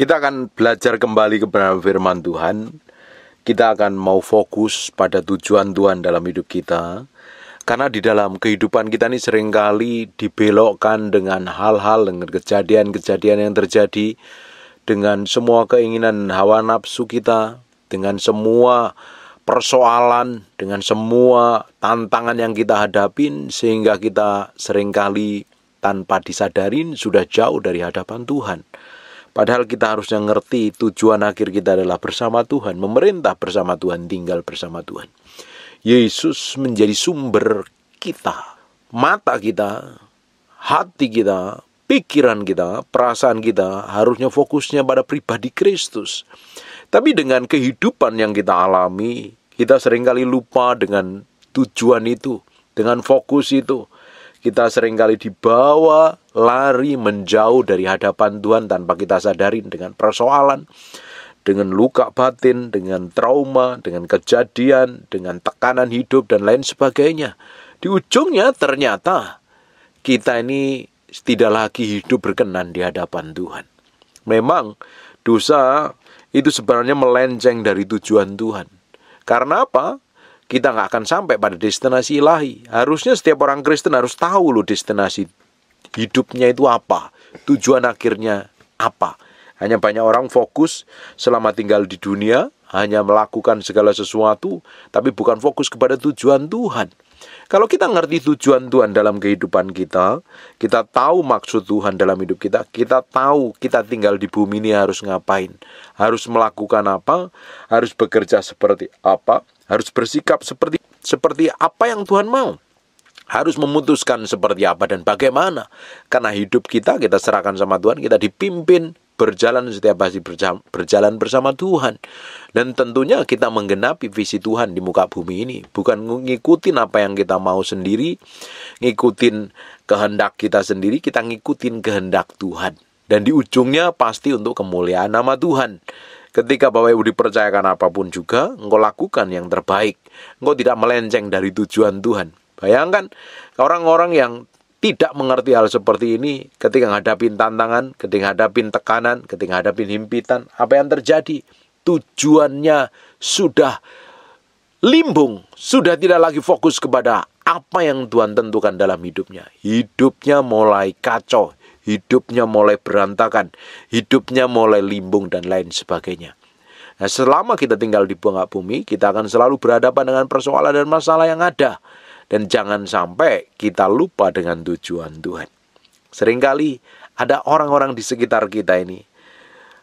Kita akan belajar kembali kepada firman Tuhan. Kita akan mau fokus pada tujuan Tuhan dalam hidup kita. Karena di dalam kehidupan kita ini seringkali dibelokkan dengan hal-hal, dengan kejadian-kejadian yang terjadi, dengan semua keinginan hawa nafsu kita, dengan semua persoalan, dengan semua tantangan yang kita hadapin, sehingga kita seringkali tanpa disadarin sudah jauh dari hadapan Tuhan. Padahal kita harusnya ngerti tujuan akhir kita adalah bersama Tuhan, memerintah bersama Tuhan, tinggal bersama Tuhan. Yesus menjadi sumber kita, mata kita, hati kita, pikiran kita, perasaan kita harusnya fokusnya pada pribadi Kristus. Tapi dengan kehidupan yang kita alami, kita seringkali lupa dengan tujuan itu, dengan fokus itu. Kita seringkali dibawa lari menjauh dari hadapan Tuhan tanpa kita sadarin, dengan persoalan, dengan luka batin, dengan trauma, dengan kejadian, dengan tekanan hidup dan lain sebagainya. Di ujungnya ternyata kita ini tidak lagi hidup berkenan di hadapan Tuhan. Memang dosa itu sebenarnya melenceng dari tujuan Tuhan. Karena apa? Kita nggak akan sampai pada destinasi ilahi. Harusnya setiap orang Kristen harus tahu loh destinasi hidupnya itu apa, tujuan akhirnya apa. Hanya banyak orang fokus selama tinggal di dunia, hanya melakukan segala sesuatu, tapi bukan fokus kepada tujuan Tuhan. Kalau kita ngerti tujuan Tuhan dalam kehidupan kita, kita tahu maksud Tuhan dalam hidup kita, kita tahu kita tinggal di bumi ini harus ngapain, harus melakukan apa, harus bekerja seperti apa, harus bersikap seperti apa yang Tuhan mau. Harus memutuskan seperti apa dan bagaimana. Karena hidup kita serahkan sama Tuhan, kita dipimpin berjalan setiap hari berjalan bersama Tuhan. Dan tentunya kita menggenapi visi Tuhan di muka bumi ini. Bukan ngikutin apa yang kita mau sendiri, ngikutin kehendak kita sendiri, kita ngikutin kehendak Tuhan. Dan di ujungnya pasti untuk kemuliaan nama Tuhan. Ketika Bapak Ibu dipercayakan apapun juga, engkau lakukan yang terbaik. Engkau tidak melenceng dari tujuan Tuhan. Bayangkan orang-orang yang tidak mengerti hal seperti ini, ketika menghadapi tantangan, ketika menghadapi tekanan, ketika menghadapi himpitan, apa yang terjadi? Tujuannya sudah limbung, sudah tidak lagi fokus kepada apa yang Tuhan tentukan dalam hidupnya. Hidupnya mulai kacau, hidupnya mulai berantakan, hidupnya mulai limbung dan lain sebagainya. Nah, selama kita tinggal di muka bumi, kita akan selalu berhadapan dengan persoalan dan masalah yang ada. Dan jangan sampai kita lupa dengan tujuan Tuhan. Seringkali ada orang-orang di sekitar kita ini,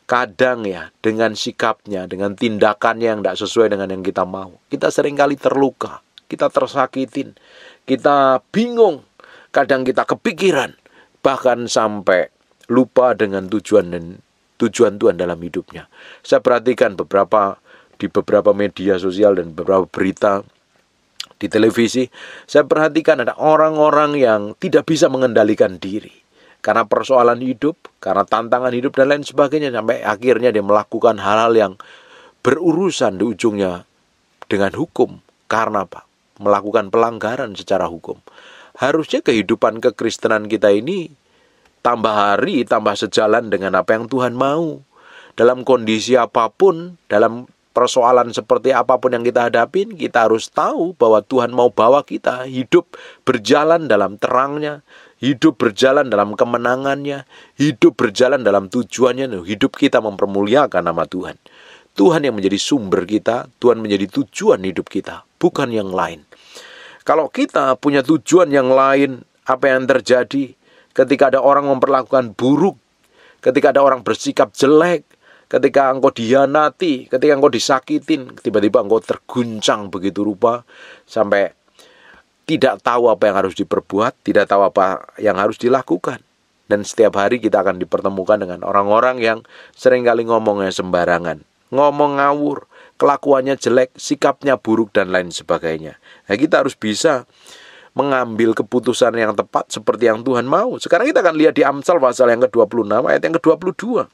kadang ya dengan sikapnya, dengan tindakannya yang tidak sesuai dengan yang kita mau, kita seringkali terluka, kita tersakitin, kita bingung, kadang kita kepikiran, bahkan sampai lupa dengan tujuan Tuhan dalam hidupnya. Saya perhatikan di beberapa media sosial dan beberapa berita di televisi, saya perhatikan ada orang-orang yang tidak bisa mengendalikan diri karena persoalan hidup, karena tantangan hidup dan lain sebagainya, sampai akhirnya dia melakukan hal-hal yang berurusan di ujungnya dengan hukum. Karena apa? Melakukan pelanggaran secara hukum. Harusnya kehidupan kekristenan kita ini tambah hari, tambah sejalan dengan apa yang Tuhan mau. Dalam kondisi apapun, dalam persoalan seperti apapun yang kita hadapin, kita harus tahu bahwa Tuhan mau bawa kita hidup berjalan dalam terangnya, hidup berjalan dalam kemenangannya, hidup berjalan dalam tujuannya. Hidup kita mempermuliakan nama Tuhan. Tuhan yang menjadi sumber kita, Tuhan menjadi tujuan hidup kita, bukan yang lain. Kalau kita punya tujuan yang lain, apa yang terjadi ketika ada orang memperlakukan buruk, ketika ada orang bersikap jelek, ketika engkau dihianati, ketika engkau disakitin, tiba-tiba engkau terguncang begitu rupa sampai tidak tahu apa yang harus diperbuat, tidak tahu apa yang harus dilakukan. Dan setiap hari kita akan dipertemukan dengan orang-orang yang seringkali ngomongnya sembarangan, ngomong ngawur, kelakuannya jelek, sikapnya buruk dan lain sebagainya. Nah, kita harus bisa mengambil keputusan yang tepat seperti yang Tuhan mau. Sekarang kita akan lihat di Amsal pasal yang ke-26 ayat yang ke-22.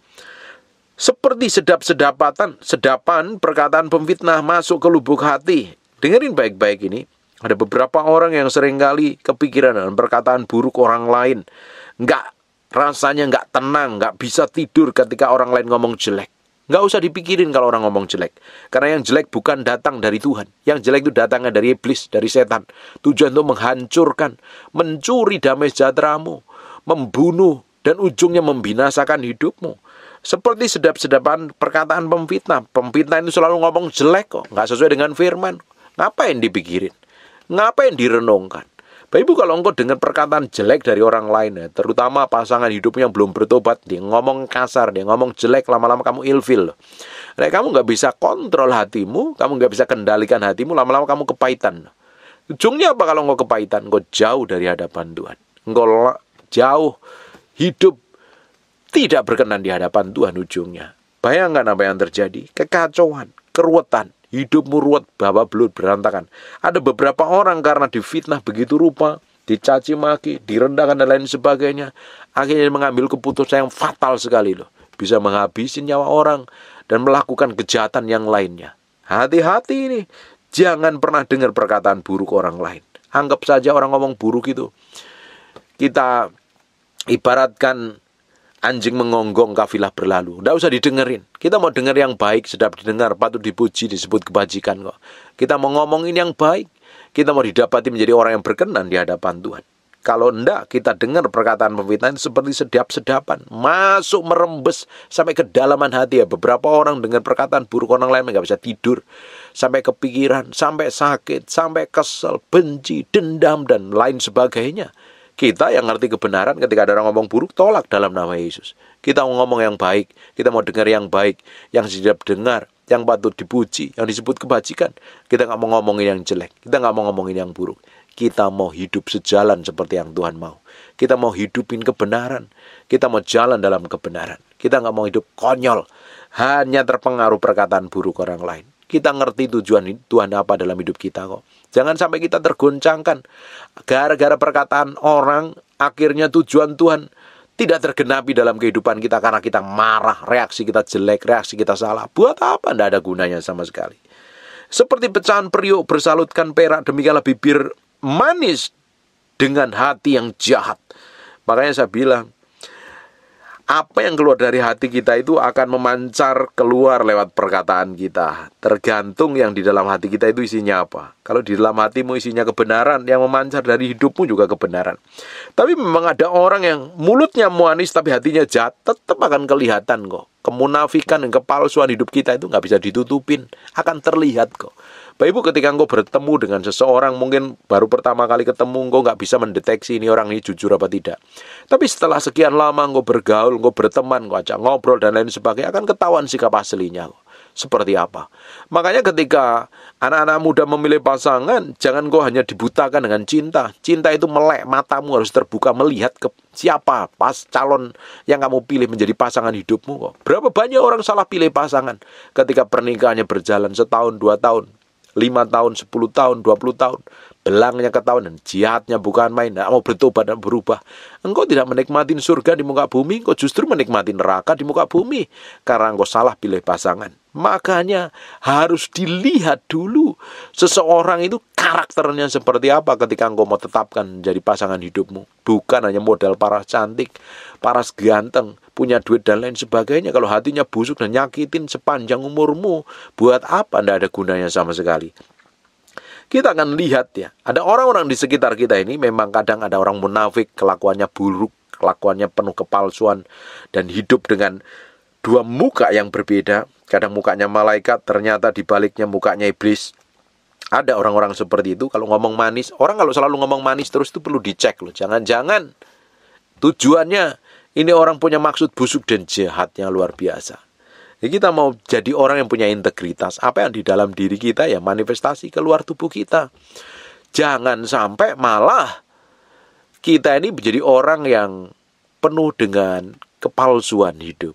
Seperti sedapan perkataan pemfitnah masuk ke lubuk hati. Dengerin baik-baik ini. Ada beberapa orang yang seringkali kepikiran dengan perkataan buruk orang lain. Nggak rasanya nggak tenang, nggak bisa tidur ketika orang lain ngomong jelek. Nggak usah dipikirin kalau orang ngomong jelek. Karena yang jelek bukan datang dari Tuhan. Yang jelek itu datangnya dari iblis, dari setan. Tujuan untuk menghancurkan, mencuri damai sejahteramu, membunuh, dan ujungnya membinasakan hidupmu. Seperti sedap-sedapan perkataan pemfitnah. Pemfitnah itu selalu ngomong jelek kok, nggak sesuai dengan firman. Ngapain dipikirin? Ngapain direnungkan? Bapak Ibu, kalau engkau dengar perkataan jelek dari orang lain, ya, terutama pasangan hidupnya yang belum bertobat, dia ngomong kasar, dia ngomong jelek, lama-lama kamu ilfil. Nah, kamu nggak bisa kontrol hatimu, kamu nggak bisa kendalikan hatimu, lama-lama kamu kepahitan. Ujungnya apa kalau engkau kepahitan? Engkau jauh dari hadapan Tuhan. Engkau jauh hidup tidak berkenan di hadapan Tuhan ujungnya. Bayangkan apa yang terjadi. Kekacauan, keruwetan. Hidupmu ruwet, babak belut, berantakan. Ada beberapa orang karena difitnah begitu rupa, dicaci maki, direndahkan dan lain sebagainya, akhirnya mengambil keputusan yang fatal sekali loh. Bisa menghabisi nyawa orang dan melakukan kejahatan yang lainnya. Hati-hati ini. Jangan pernah dengar perkataan buruk orang lain. Anggap saja orang ngomong buruk itu, kita ibaratkan anjing mengonggong kafilah berlalu. Tidak usah didengerin. Kita mau dengar yang baik, sedap didengar, patut dipuji, disebut kebajikan kok. Kita mau ngomongin yang baik. Kita mau didapati menjadi orang yang berkenan di hadapan Tuhan. Kalau enggak, kita dengar perkataan pemfitnah seperti sedap-sedapan. Masuk merembes sampai kedalaman hati ya. Beberapa orang dengar perkataan buruk orang lain nggak bisa tidur. Sampai kepikiran, sampai sakit, sampai kesel, benci, dendam, dan lain sebagainya. Kita yang ngerti kebenaran ketika ada orang ngomong buruk, tolak dalam nama Yesus. Kita mau ngomong yang baik, kita mau dengar yang baik, yang sedap dengar, yang patut dipuji, yang disebut kebajikan. Kita nggak mau ngomongin yang jelek, kita nggak mau ngomongin yang buruk. Kita mau hidup sejalan seperti yang Tuhan mau. Kita mau hidupin kebenaran, kita mau jalan dalam kebenaran. Kita nggak mau hidup konyol, hanya terpengaruh perkataan buruk orang lain. Kita ngerti tujuan Tuhan apa dalam hidup kita kok. Jangan sampai kita tergoncangkan gara-gara perkataan orang, akhirnya tujuan Tuhan tidak tergenapi dalam kehidupan kita karena kita marah, reaksi kita jelek, reaksi kita salah. Buat apa? Tidak ada gunanya sama sekali. Seperti pecahan periuk bersalutkan perak, demikianlah bibir manis dengan hati yang jahat. Makanya saya bilang, apa yang keluar dari hati kita itu akan memancar keluar lewat perkataan kita. Tergantung yang di dalam hati kita itu isinya apa. Kalau di dalam hatimu isinya kebenaran, yang memancar dari hidupmu juga kebenaran. Tapi memang ada orang yang mulutnya manis tapi hatinya jahat, tetap akan kelihatan kok. Kemunafikan dan kepalsuan hidup kita itu nggak bisa ditutupin, akan terlihat kok. Bapak Ibu, ketika engkau bertemu dengan seseorang, mungkin baru pertama kali ketemu, engkau nggak bisa mendeteksi ini orang ini jujur apa tidak. Tapi setelah sekian lama engkau bergaul, engkau berteman, engkau ajak ngobrol dan lain sebagainya, akan ketahuan sikap aslinya kok. Seperti apa. Makanya ketika anak-anak muda memilih pasangan, jangan engkau hanya dibutakan dengan cinta. Cinta itu melek, matamu harus terbuka melihat ke siapa calon yang kamu pilih menjadi pasangan hidupmu kok. Berapa banyak orang salah pilih pasangan ketika pernikahannya berjalan setahun, 2 tahun, 5 tahun, 10 tahun, 20 tahun. Belangnya ketahuan dan jihadnya bukan main. Tidak mau bertobat dan berubah. Engkau tidak menikmati surga di muka bumi, engkau justru menikmati neraka di muka bumi. Karena engkau salah pilih pasangan. Makanya harus dilihat dulu seseorang itu karakternya seperti apa ketika engkau mau tetapkan jadi pasangan hidupmu. Bukan hanya modal paras cantik, paras ganteng, punya duit dan lain sebagainya. Kalau hatinya busuk dan nyakitin sepanjang umurmu, buat apa? Tidak ada gunanya sama sekali. Kita akan lihat ya, ada orang-orang di sekitar kita ini memang kadang ada orang munafik, kelakuannya buruk, kelakuannya penuh kepalsuan, dan hidup dengan dua muka yang berbeda. Kadang mukanya malaikat, ternyata di baliknya mukanya iblis. Ada orang-orang seperti itu, kalau ngomong manis, orang kalau selalu ngomong manis terus itu perlu dicek loh. Jangan-jangan tujuannya ini orang punya maksud busuk dan jahatnya luar biasa. Jadi kita mau jadi orang yang punya integritas. Apa yang di dalam diri kita ya manifestasi keluar tubuh kita. Jangan sampai malah kita ini menjadi orang yang penuh dengan kepalsuan hidup.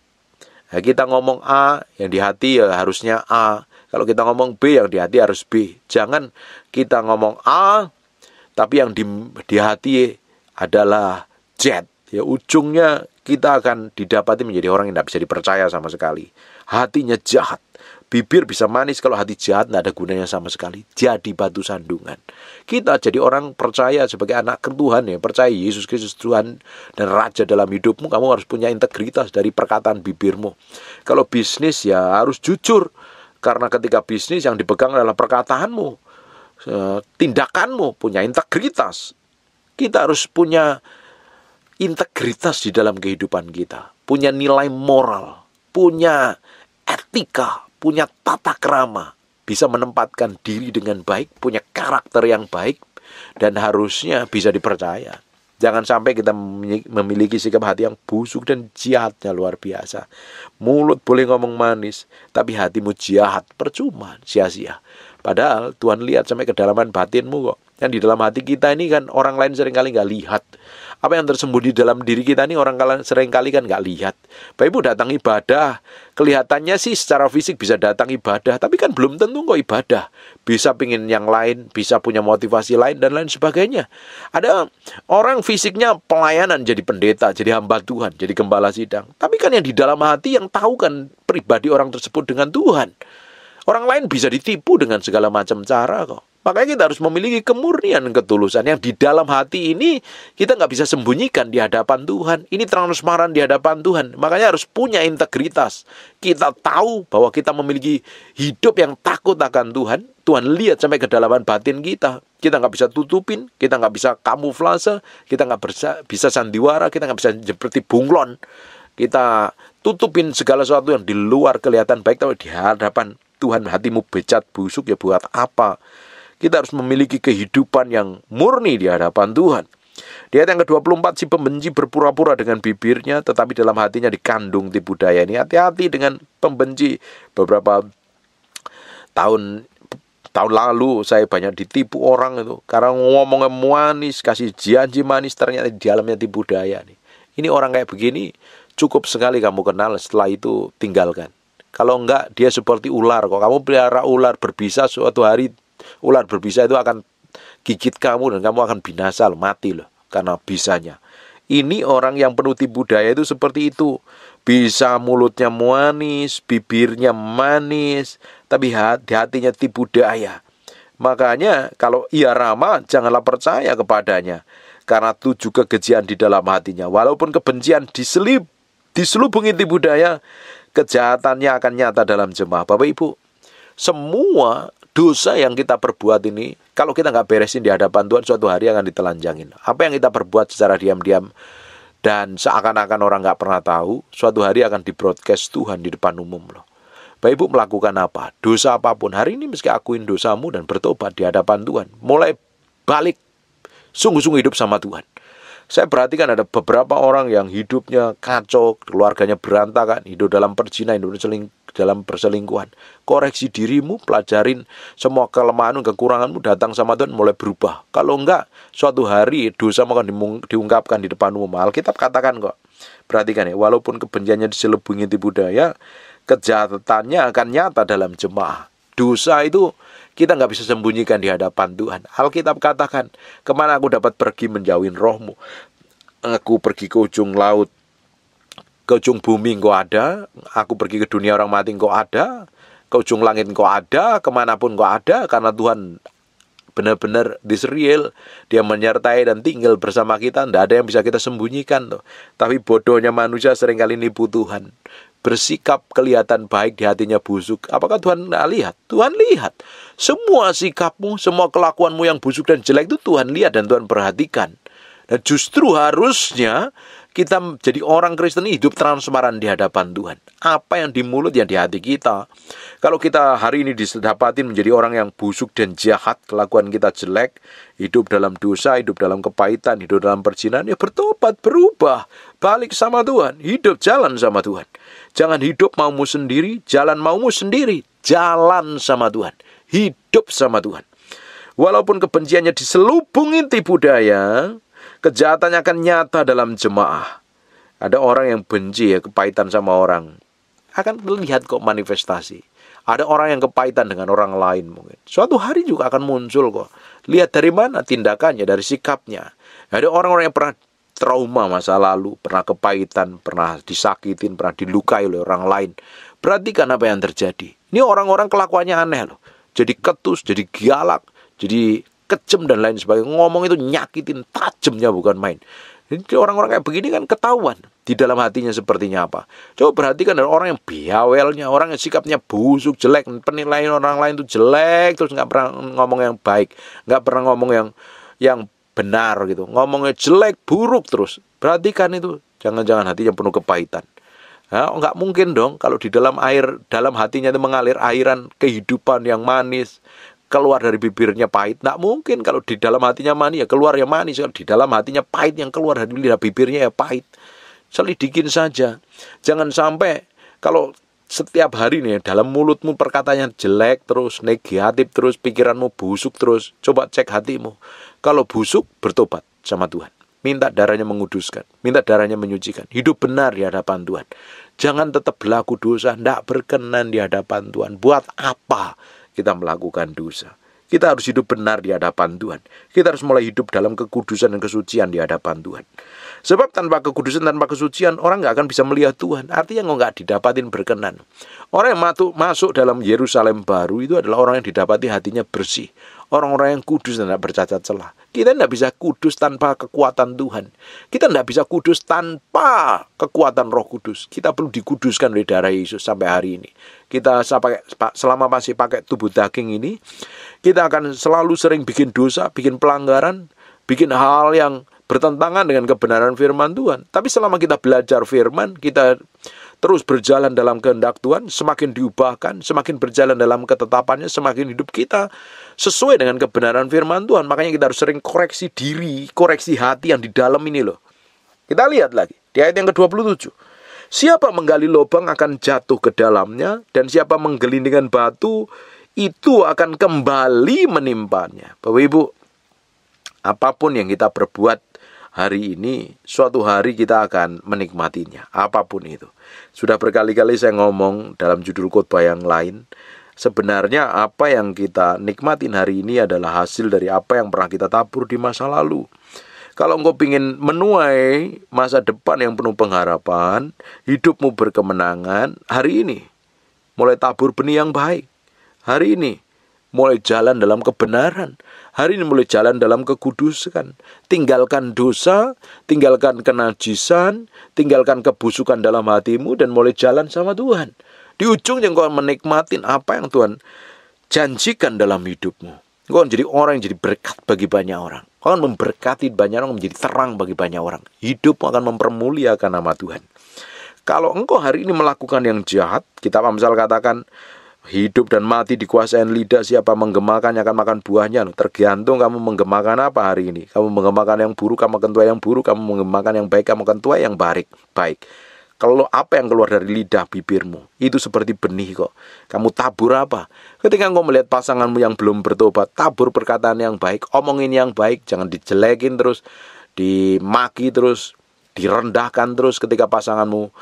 Nah, kita ngomong A, yang di hati ya harusnya A. Kalau kita ngomong B, yang di hati harus B. Jangan kita ngomong A, tapi yang di hati adalah Z. Ya, ujungnya kita akan didapati menjadi orang yang tidak bisa dipercaya sama sekali. Hatinya jahat, bibir bisa manis, kalau hati jahat tidak ada gunanya sama sekali. Jadi batu sandungan. Kita jadi orang percaya sebagai anak Tuhan, ya, percaya Yesus Kristus Tuhan dan Raja dalam hidupmu, kamu harus punya integritas dari perkataan bibirmu. Kalau bisnis ya harus jujur, karena ketika bisnis yang dipegang adalah perkataanmu, tindakanmu, punya integritas. Kita harus punya integritas di dalam kehidupan kita, punya nilai moral, punya etika, punya tata krama, bisa menempatkan diri dengan baik, punya karakter yang baik, dan harusnya bisa dipercaya. Jangan sampai kita memiliki sikap hati yang busuk dan jahatnya luar biasa. Mulut boleh ngomong manis, tapi hatimu jahat, percuma, sia-sia. Padahal Tuhan lihat sampai kedalaman batinmu kok. Yang di dalam hati kita ini kan orang lain seringkali nggak lihat. Apa yang tersembunyi dalam diri kita ini orang seringkali kan nggak lihat. Bapak Ibu datang ibadah, kelihatannya sih secara fisik bisa datang ibadah, tapi kan belum tentu kok ibadah. Bisa pingin yang lain, bisa punya motivasi lain dan lain sebagainya. Ada orang fisiknya pelayanan, jadi pendeta, jadi hamba Tuhan, jadi gembala sidang. Tapi kan yang di dalam hati yang tahu kan pribadi orang tersebut dengan Tuhan. Orang lain bisa ditipu dengan segala macam cara kok. Makanya kita harus memiliki kemurnian dan ketulusan yang di dalam hati ini kita nggak bisa sembunyikan di hadapan Tuhan. Ini transparan di hadapan Tuhan. Makanya harus punya integritas. Kita tahu bahwa kita memiliki hidup yang takut akan Tuhan. Tuhan lihat sampai kedalaman batin kita. Kita nggak bisa tutupin, kita nggak bisa kamuflase, kita nggak bisa sandiwara, kita nggak bisa seperti bunglon. Kita tutupin segala sesuatu yang di luar kelihatan baik, tapi di hadapan Tuhan hatimu becat busuk, ya buat apa? Kita harus memiliki kehidupan yang murni di hadapan Tuhan. Di ayat yang ke-24, si pembenci berpura-pura dengan bibirnya, tetapi dalam hatinya dikandung tipu daya. Ini hati-hati dengan pembenci. Beberapa tahun lalu saya banyak ditipu orang itu. Karena ngomongnya manis, kasih janji manis, ternyata di dalamnya tipu daya. Ini orang kayak begini, cukup sekali kamu kenal, setelah itu tinggalkan. Kalau enggak, dia seperti ular kok. Kamu pelihara ular berbisa, suatu hari ular berbisa itu akan gigit kamu dan kamu akan binasa loh, mati loh karena bisanya. Ini orang yang penuh tipu daya itu seperti itu. Bisa mulutnya manis, bibirnya manis, tapi hatinya tipu daya. Makanya kalau ia ramah, janganlah percaya kepadanya, karena 7 kekejian di dalam hatinya. Walaupun kebencian diselubungi tipu daya, kejahatannya akan nyata dalam jemaah. Bapak Ibu, semua dosa yang kita perbuat ini, kalau kita nggak beresin di hadapan Tuhan, suatu hari akan ditelanjangin. Apa yang kita perbuat secara diam-diam dan seakan-akan orang nggak pernah tahu, suatu hari akan di-broadcast Tuhan di depan umum loh. Bapak Ibu melakukan apa? Dosa apapun, hari ini meski akuin dosamu dan bertobat di hadapan Tuhan. Mulai balik, sungguh-sungguh hidup sama Tuhan. Saya perhatikan ada beberapa orang yang hidupnya kacau, keluarganya berantakan, hidup dalam perzinahan, hidup dalam perselingkuhan. Koreksi dirimu, pelajarin semua kelemahanmu, kekuranganmu, datang sama Tuhan, mulai berubah. Kalau enggak, suatu hari dosa akan diungkapkan di depan umum. Alkitab katakan kok, perhatikan ya, walaupun kebenciannya diselubungi tipu daya, kejahatannya akan nyata dalam jemaah. Dosa itu kita nggak bisa sembunyikan di hadapan Tuhan. Alkitab katakan, kemana aku dapat pergi menjauhin rohmu? Aku pergi ke ujung laut, ke ujung bumi engkau ada. Aku pergi ke dunia orang mati engkau ada. Ke ujung langit engkau ada. Kemanapun engkau ada. Karena Tuhan benar-benar this real. Dia menyertai dan tinggal bersama kita. Tidak ada yang bisa kita sembunyikan tuh. Tapi bodohnya manusia seringkali nipu Tuhan. Bersikap kelihatan baik, di hatinya busuk. Apakah Tuhan tidak lihat? Tuhan lihat. Semua sikapmu, semua kelakuanmu yang busuk dan jelek itu Tuhan lihat dan Tuhan perhatikan. Dan justru harusnya kita jadi orang Kristen hidup transparan di hadapan Tuhan. Apa yang di mulut, yang di hati kita. Kalau kita hari ini didapatin menjadi orang yang busuk dan jahat, kelakuan kita jelek, hidup dalam dosa, hidup dalam kepahitan, hidup dalam perzinahan, ya bertobat, berubah, balik sama Tuhan, hidup jalan sama Tuhan. Jangan hidup maumu sendiri, jalan maumu sendiri, jalan sama Tuhan, hidup sama Tuhan. Walaupun kebenciannya diselubungi tipu daya, kejahatannya akan nyata dalam jemaah. Ada orang yang benci ya, kepahitan sama orang, akan terlihat kok manifestasi. Ada orang yang kepahitan dengan orang lain mungkin. Suatu hari juga akan muncul kok. Lihat dari mana tindakannya, dari sikapnya. Ada orang-orang yang pernah trauma masa lalu, pernah kepahitan, pernah disakitin, pernah dilukai oleh orang lain. Perhatikan apa yang terjadi. Ini orang-orang kelakuannya aneh loh. Jadi ketus, jadi galak, jadi kejam dan lain sebagainya. Ngomong itu nyakitin, tajamnya bukan main. Jadi orang-orang kayak begini kan ketahuan di dalam hatinya sepertinya apa. Coba perhatikan dari orang yang biawelnya, orang yang sikapnya busuk, jelek, penilaian orang lain itu jelek, terus nggak pernah ngomong yang baik, nggak pernah ngomong yang benar gitu. Ngomongnya jelek, buruk terus. Perhatikan itu, jangan-jangan hatinya penuh kepahitan. Nah, nggak mungkin dong kalau di dalam hatinya itu mengalir airan kehidupan yang manis. Keluar dari bibirnya pahit. Nggak mungkin kalau di dalam hatinya manis ya keluar yang manis. Kalau di dalam hatinya pahit yang keluar dari lidah bibirnya ya pahit. Selidikin saja. Jangan sampai kalau setiap hari nih dalam mulutmu perkataannya jelek terus, negatif terus, pikiranmu busuk terus. Coba cek hatimu. Kalau busuk, bertobat sama Tuhan. Minta darahnya menguduskan. Minta darahnya menyucikan. Hidup benar di hadapan Tuhan. Jangan tetap berlaku dosa. Tidak berkenan di hadapan Tuhan. Buat apa kita melakukan dosa? Kita harus hidup benar di hadapan Tuhan. Kita harus mulai hidup dalam kekudusan dan kesucian di hadapan Tuhan. Sebab tanpa kekudusan, tanpa kesucian, orang nggak akan bisa melihat Tuhan. Artinya nggak didapatin berkenan. Orang yang masuk dalam Yerusalem baru itu adalah orang yang didapati hatinya bersih. Orang-orang yang kudus dan tidak bercacat celah. Kita tidak bisa kudus tanpa kekuatan Tuhan. Kita tidak bisa kudus tanpa kekuatan Roh Kudus. Kita perlu dikuduskan oleh darah Yesus sampai hari ini. Kita selama masih pakai tubuh daging ini, kita akan selalu sering bikin dosa, bikin pelanggaran, bikin hal yang bertentangan dengan kebenaran firman Tuhan. Tapi selama kita belajar firman, kita terus berjalan dalam kehendak Tuhan, semakin diubahkan, semakin berjalan dalam ketetapannya, semakin hidup kita sesuai dengan kebenaran firman Tuhan. Makanya kita harus sering koreksi diri, koreksi hati yang di dalam ini loh. Kita lihat lagi di ayat yang ke-27. Siapa menggali lubang akan jatuh ke dalamnya, dan siapa menggelindingkan batu itu akan kembali menimpanya. Bapak Ibu, apapun yang kita perbuat hari ini, suatu hari kita akan menikmatinya, apapun itu. Sudah berkali-kali saya ngomong dalam judul khotbah yang lain, sebenarnya apa yang kita nikmatin hari ini adalah hasil dari apa yang pernah kita tabur di masa lalu. Kalau engkau ingin menuai masa depan yang penuh pengharapan, hidupmu berkemenangan, hari ini mulai tabur benih yang baik. Hari ini mulai jalan dalam kebenaran. Hari ini mulai jalan dalam kekudusan. Tinggalkan dosa, tinggalkan kenajisan, tinggalkan kebusukan dalam hatimu, dan mulai jalan sama Tuhan. Di ujungnya engkau menikmatin apa yang Tuhan janjikan dalam hidupmu. Engkau akan jadi orang yang jadi berkat bagi banyak orang. Engkau akan memberkati banyak orang, menjadi terang bagi banyak orang. Hidupmu akan mempermuliakan nama Tuhan. Kalau engkau hari ini melakukan yang jahat, kitab Amsal katakan, hidup dan mati dikuasai lidah, siapa menggemakannya akan makan buahnya. Tergantung kamu menggemakan apa hari ini. Kamu menggemakan yang buruk, kamu akan tuai yang buruk. Kamu menggemakan yang baik, kamu akan tuai yang baik. Kalau apa yang keluar dari lidah bibirmu, itu seperti benih kok. Kamu tabur apa? Ketika engkau melihat pasanganmu yang belum bertobat, tabur perkataan yang baik, omongin yang baik. Jangan dijelekin terus, dimaki terus, direndahkan terus ketika pasanganmu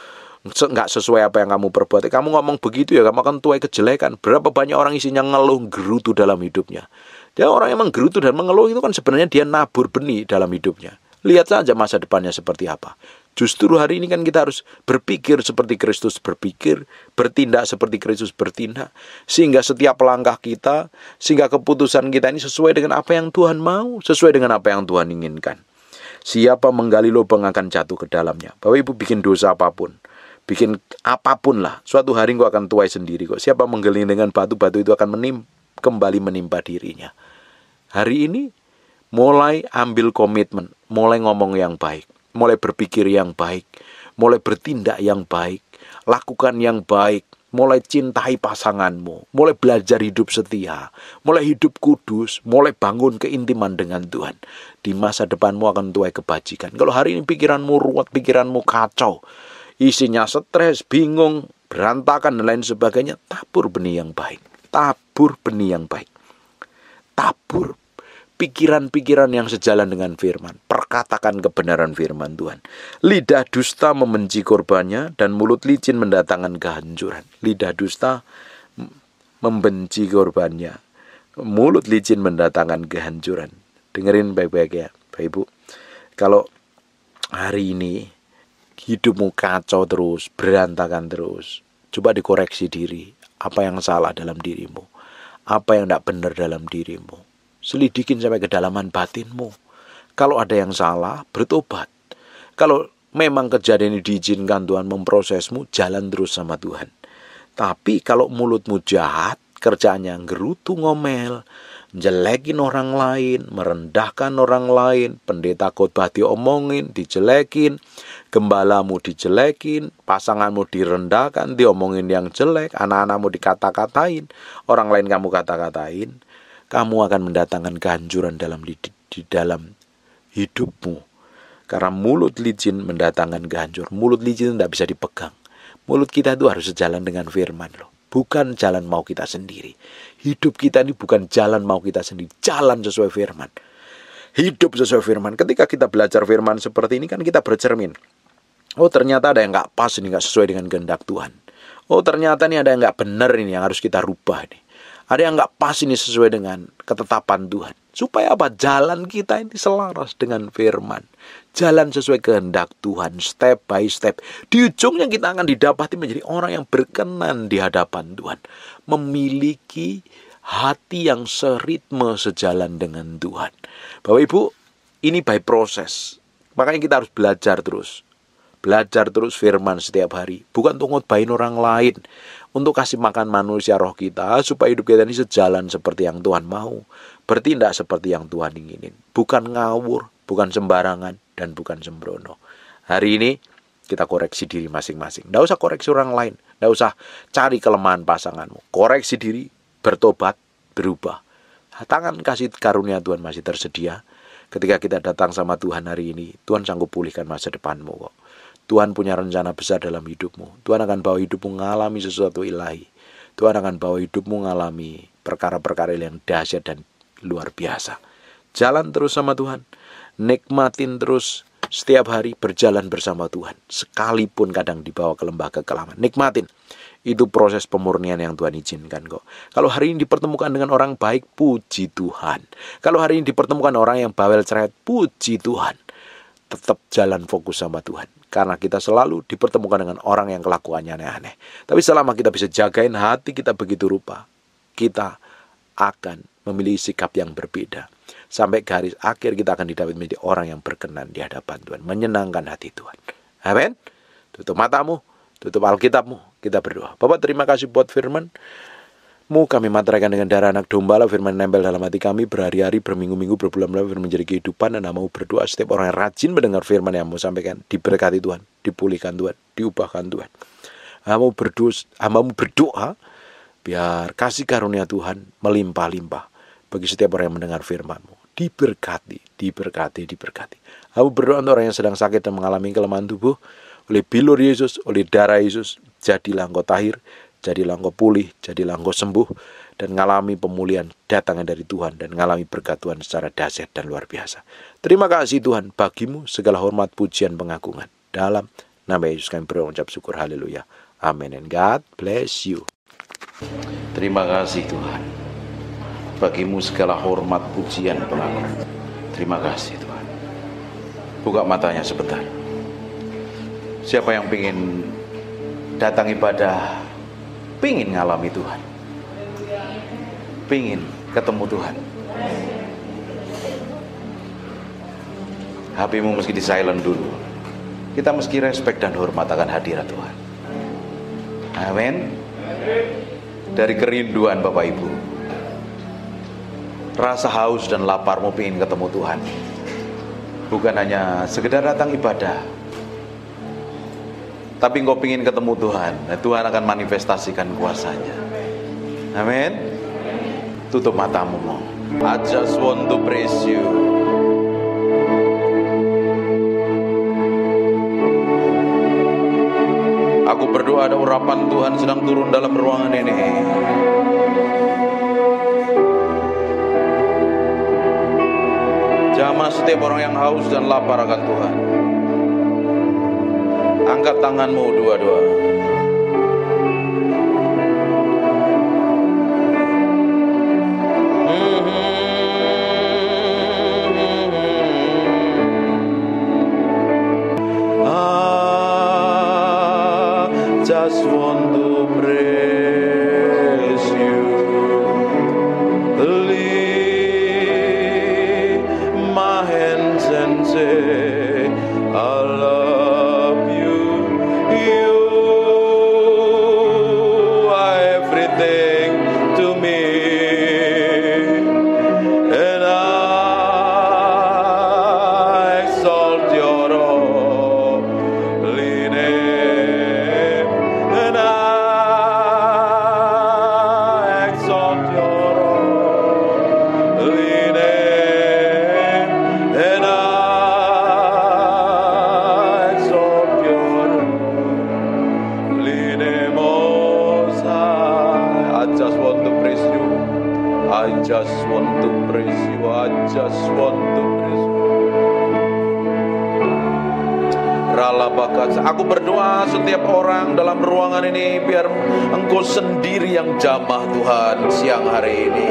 nggak sesuai apa yang kamu perbuat. Kamu ngomong begitu ya, kamu akan tuai kejelekan. Berapa banyak orang isinya ngeluh, gerutu dalam hidupnya. Dia orang yang menggerutu dan mengeluh itu kan sebenarnya dia nabur benih dalam hidupnya. Lihat saja masa depannya seperti apa. Justru hari ini kan kita harus berpikir seperti Kristus berpikir, bertindak seperti Kristus bertindak, sehingga setiap langkah kita, sehingga keputusan kita ini sesuai dengan apa yang Tuhan mau, sesuai dengan apa yang Tuhan inginkan. Siapa menggali lubang akan jatuh ke dalamnya. Bapak Ibu bikin dosa apapun, bikin apapun lah, suatu hari engkau akan tuai sendiri kok. Siapa menggelindingkan batu-batu itu akan kembali menimpa dirinya. Hari ini mulai ambil komitmen, mulai ngomong yang baik, mulai berpikir yang baik, mulai bertindak yang baik, lakukan yang baik, mulai cintai pasanganmu, mulai belajar hidup setia, mulai hidup kudus, mulai bangun keintiman dengan Tuhan. Di masa depanmu akan tuai kebajikan. Kalau hari ini pikiranmu ruwet, pikiranmu kacau, isinya stres, bingung, berantakan dan lain sebagainya, tabur benih yang baik. Tabur benih yang baik. Tabur pikiran-pikiran yang sejalan dengan firman. Perkatakan kebenaran firman Tuhan. Lidah dusta membenci korbannya, dan mulut licin mendatangkan kehancuran. Lidah dusta membenci korbannya, mulut licin mendatangkan kehancuran. Dengerin baik-baik ya Bapak Ibu. Kalau hari ini hidupmu kacau terus, berantakan terus, coba dikoreksi diri. apa yang salah dalam dirimu, apa yang tidak benar dalam dirimu. Selidikin sampai kedalaman batinmu. Kalau ada yang salah, bertobat. Kalau memang kejadian ini diizinkan Tuhan memprosesmu, jalan terus sama Tuhan. Tapi kalau mulutmu jahat, kerjaannya gerutu ngomel, jelekin orang lain, merendahkan orang lain, pendeta khotbah diomongin, dijelekin, gembalamu dijelekin, pasanganmu direndahkan, diomongin yang jelek, anak-anakmu dikata-katain, orang lain kamu kata-katain, kamu akan mendatangkan kehancuran di dalam hidupmu. Karena mulut licin mendatangkan kehancuran. Mulut licin tidak bisa dipegang. Mulut kita itu harus sejalan dengan firman loh. Bukan jalan mau kita sendiri. Hidup kita ini bukan jalan mau kita sendiri. Jalan sesuai firman. Hidup sesuai firman. Ketika kita belajar firman seperti ini kan kita bercermin. Oh ternyata ada yang gak pas ini, gak sesuai dengan kehendak Tuhan. Oh ternyata ini ada yang gak benar ini yang harus kita rubah ini. Ada yang gak pas ini sesuai dengan ketetapan Tuhan. Supaya apa? Jalan kita ini selaras dengan firman. Jalan sesuai kehendak Tuhan, step by step. Di ujungnya kita akan didapati menjadi orang yang berkenan di hadapan Tuhan. Memiliki hati yang seritme sejalan dengan Tuhan. Bapak Ibu, ini by proses. Makanya kita harus belajar terus. Belajar terus firman setiap hari. Bukan untuk ngotbahin orang lain. Untuk kasih makan manusia roh kita. Supaya hidup kita ini sejalan seperti yang Tuhan mau. Bertindak seperti yang Tuhan inginin. Bukan ngawur, bukan sembarangan, dan bukan sembrono. Hari ini kita koreksi diri masing-masing. Tidak usah koreksi orang lain. Tidak usah cari kelemahan pasanganmu. Koreksi diri, bertobat, berubah. Tangan kasih karunia Tuhan masih tersedia. Ketika kita datang sama Tuhan hari ini, Tuhan sanggup pulihkan masa depanmu kok. Tuhan punya rencana besar dalam hidupmu. Tuhan akan bawa hidupmu mengalami sesuatu ilahi. Tuhan akan bawa hidupmu mengalami perkara-perkara yang dahsyat dan luar biasa. Jalan terus sama Tuhan. Nikmatin terus setiap hari berjalan bersama Tuhan. Sekalipun kadang dibawa ke lembah kekelaman. Nikmatin. Itu proses pemurnian yang Tuhan izinkan kok. Kalau hari ini dipertemukan dengan orang baik, puji Tuhan. Kalau hari ini dipertemukan orang yang bawel ceret, puji Tuhan. Tetap jalan fokus sama Tuhan. Karena kita selalu dipertemukan dengan orang yang kelakuannya aneh-aneh. Tapi selama kita bisa jagain hati kita begitu rupa, kita akan memiliki sikap yang berbeda. Sampai garis akhir kita akan didapat menjadi orang yang berkenan di hadapan Tuhan. Menyenangkan hati Tuhan. Amin. Tutup matamu, tutup Alkitabmu. Kita berdoa. Bapak terima kasih buat firman-Mu. Kami materaikan dengan darah anak domba. Firman nempel dalam hati kami berhari-hari, berminggu-minggu, berbulan-bulan. Firman menjadi kehidupan. Dan mau berdoa setiap orang yang rajin mendengar firman yang mau sampaikan. Diberkati Tuhan. Dipulihkan Tuhan. Diubahkan Tuhan. Hamba-Mu berdoa. Biar kasih karunia Tuhan melimpah-limpah. Bagi setiap orang yang mendengar firman-Mu. Diberkati. Diberkati. Diberkati. Hamba berdoa untuk orang yang sedang sakit dan mengalami kelemahan tubuh. Oleh bilur Yesus, oleh darah Yesus, jadilah engkau tahir, jadilah engkau pulih, jadilah engkau sembuh, dan mengalami pemulihan datangnya dari Tuhan, dan mengalami berkat Tuhan secara dahsyat dan luar biasa. Terima kasih Tuhan, bagimu segala hormat, pujian, pengagungan. Dalam nama Yesus kami berucap syukur, haleluya. Amin, and God bless you. Terima kasih Tuhan, bagimu segala hormat, pujian, pengagungan. Terima kasih Tuhan. Buka matanya sebentar. Siapa yang ingin datang ibadah, pingin ngalami Tuhan, pingin ketemu Tuhan, HP-mu meski di silent dulu. Kita meski respect dan hormat akan hadirat Tuhan. Amin. Dari kerinduan Bapak Ibu, rasa haus dan laparmu pingin ketemu Tuhan. Bukan hanya sekedar datang ibadah, tapi engkau ingin ketemu Tuhan. Nah, Tuhan akan manifestasikan kuasanya. Amin. Tutup matamu. I just want to praise you. Aku berdoa ada urapan Tuhan sedang turun dalam ruangan ini. Jamah setiap orang yang haus dan lapar akan Tuhan. Angkat tanganmu dua-dua. I just want to pray. everything to me, and I exalt your holy name, and I exalt your holy name, and I exalt your holy name, Most High. I just want to praise you. I just want to praise you. I just want to praise you. Ralabakat. Aku berdoa setiap orang dalam ruangan ini, biar Engkau sendiri yang jamah Tuhan siang hari ini.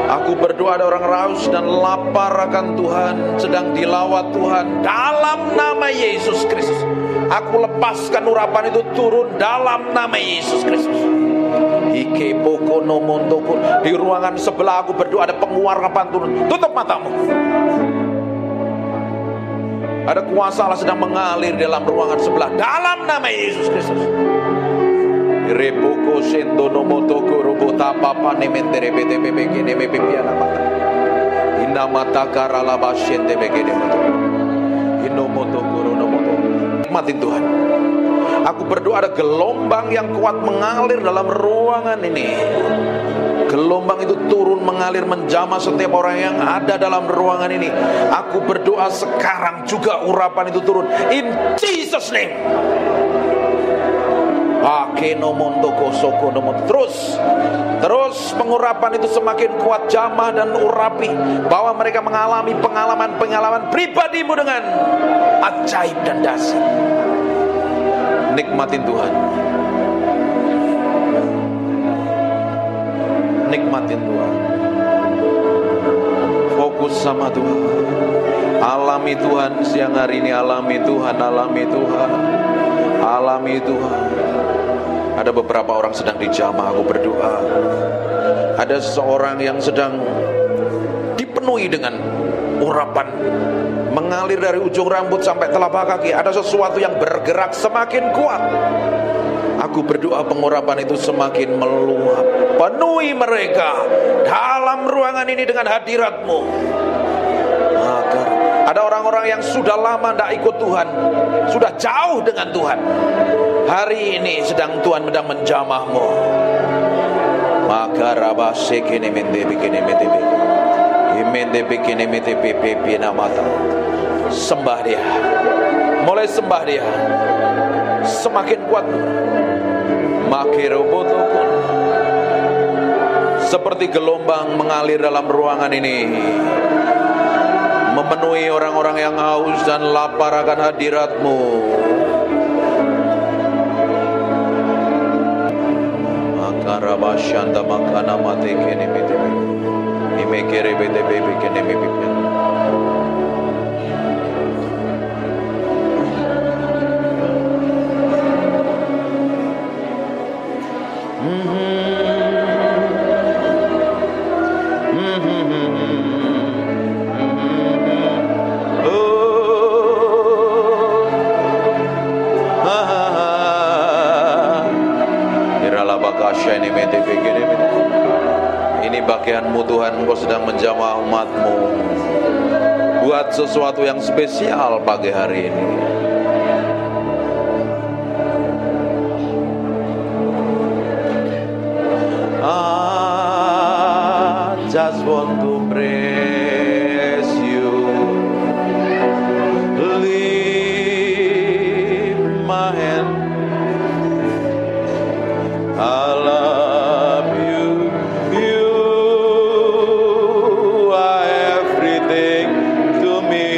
Aku berdoa ada orang raus dan lapar akan Tuhan, sedang dilawat Tuhan dalam nama Yesus Kristus. Aku lepaskan urapan itu turun dalam nama Yesus Kristus. Ike poko nomontoko. Di ruangan sebelah aku berdoa ada penguarapan turun. Tutup matamu. Ada kuasa Allah sedang mengalir dalam ruangan sebelah dalam nama Yesus Kristus. Repoko sendo nomotoko robota papa nementere bete bebe neme pipiana mata. Inna mata karala bashende begede moto. Inomotoko ronomoto. Nikmatin Tuhan. Aku berdoa ada gelombang yang kuat mengalir dalam ruangan ini. Gelombang itu turun mengalir menjamah setiap orang yang ada dalam ruangan ini. Aku berdoa sekarang juga urapan itu turun in Jesus name. Terus pengurapan itu semakin kuat jamah dan urapi, bahwa mereka mengalami pengalaman pribadimu dengan ajaib dan dahsyat. Nikmatin Tuhan. Nikmatin Tuhan. Fokus sama Tuhan. Alami Tuhan siang hari ini. Alami Tuhan. Alami Tuhan. Alami Tuhan. Ada beberapa orang sedang dijamah. Aku berdoa. Ada seseorang yang sedang dipenuhi dengan urapan, mengalir dari ujung rambut sampai telapak kaki. Ada sesuatu yang bergerak semakin kuat. Aku berdoa pengurapan itu semakin meluap. Penuhi mereka dalam ruangan ini dengan hadirat-Mu. Agar ada orang-orang yang sudah lama tidak ikut Tuhan, sudah jauh dengan Tuhan, hari ini sedang Tuhan sedang menjamah-Mu. Maka rabase kene mende bikene mende imende bikene mende pipi namata. Sembah Dia. Mulai sembah Dia. Semakin kuat. Makirobotokon. Seperti gelombang mengalir dalam ruangan ini, memenuhi orang-orang yang haus dan lapar akan hadirat-Mu. Makarabashanda makana mate kene bete imekere bete bebe kene bebe. Ini bagian-Mu Tuhan, Engkau sedang menjamah umat-Mu. Buat sesuatu yang spesial pagi hari ini. I just want to praise you. Lift my hand. I love you. You are everything to me,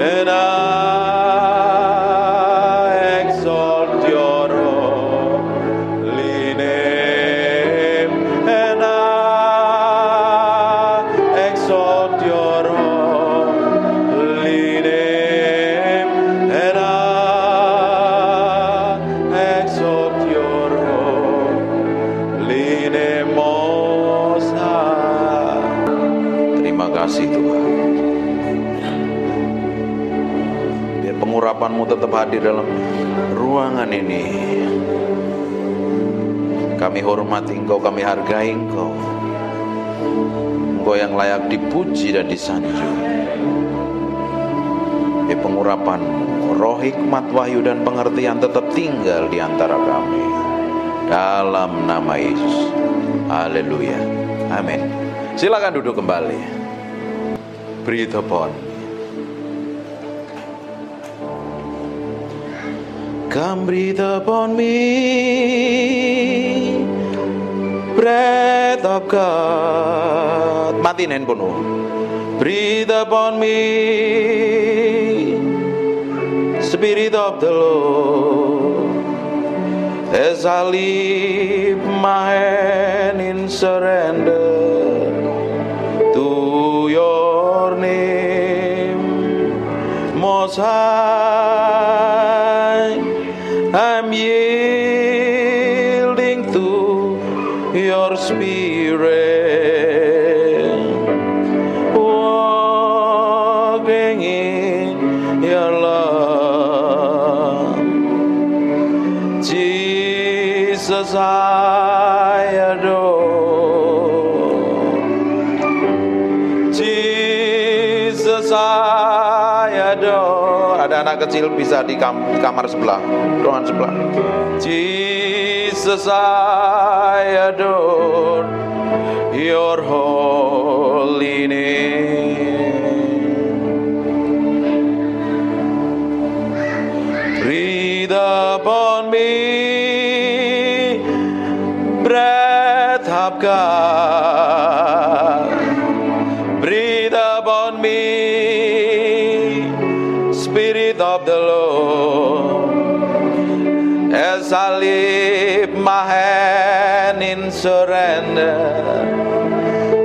and I exalt your holy name, and I exalt your holy name, and I exalt your holy name, Most High. Terima kasih Tuhan. Biar pengurapan-Mu tetap hadir dalam ruangan ini. Kami hormati Engkau, kami hargai Engkau. Engkau yang layak dipuji dan disanjung. Di pengurapan-Mu, roh hikmat, wahyu dan pengertian tetap tinggal di antara kami. Dalam nama Yesus. Haleluya. Amin. Silakan duduk kembali. Breathe upon me. Come breathe upon me, breath of God. Matiin handphone. Breathe upon me, Spirit of the Lord, as I lift my hand in surrender to your name, Most High. I'm yielding to your Spirit, walking in your love. Jesus, I adore. Jesus, I adore. Ada anak kecil bisa di kamar sebelah, ruangan sebelah. Jesus, I adore your holy name. Breathe upon me, breath of God. Breathe upon me, Spirit of the Lord, as I lift my hand in surrender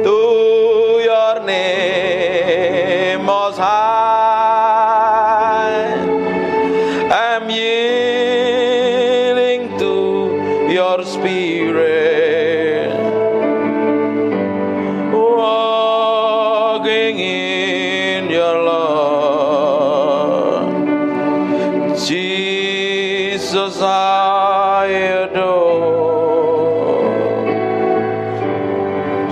to your name, Most High. I'm yielding to your Spirit, walking in your love. Jesus, I adore.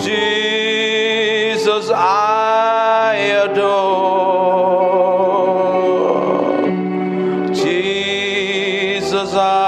Jesus, I adore. Jesus, I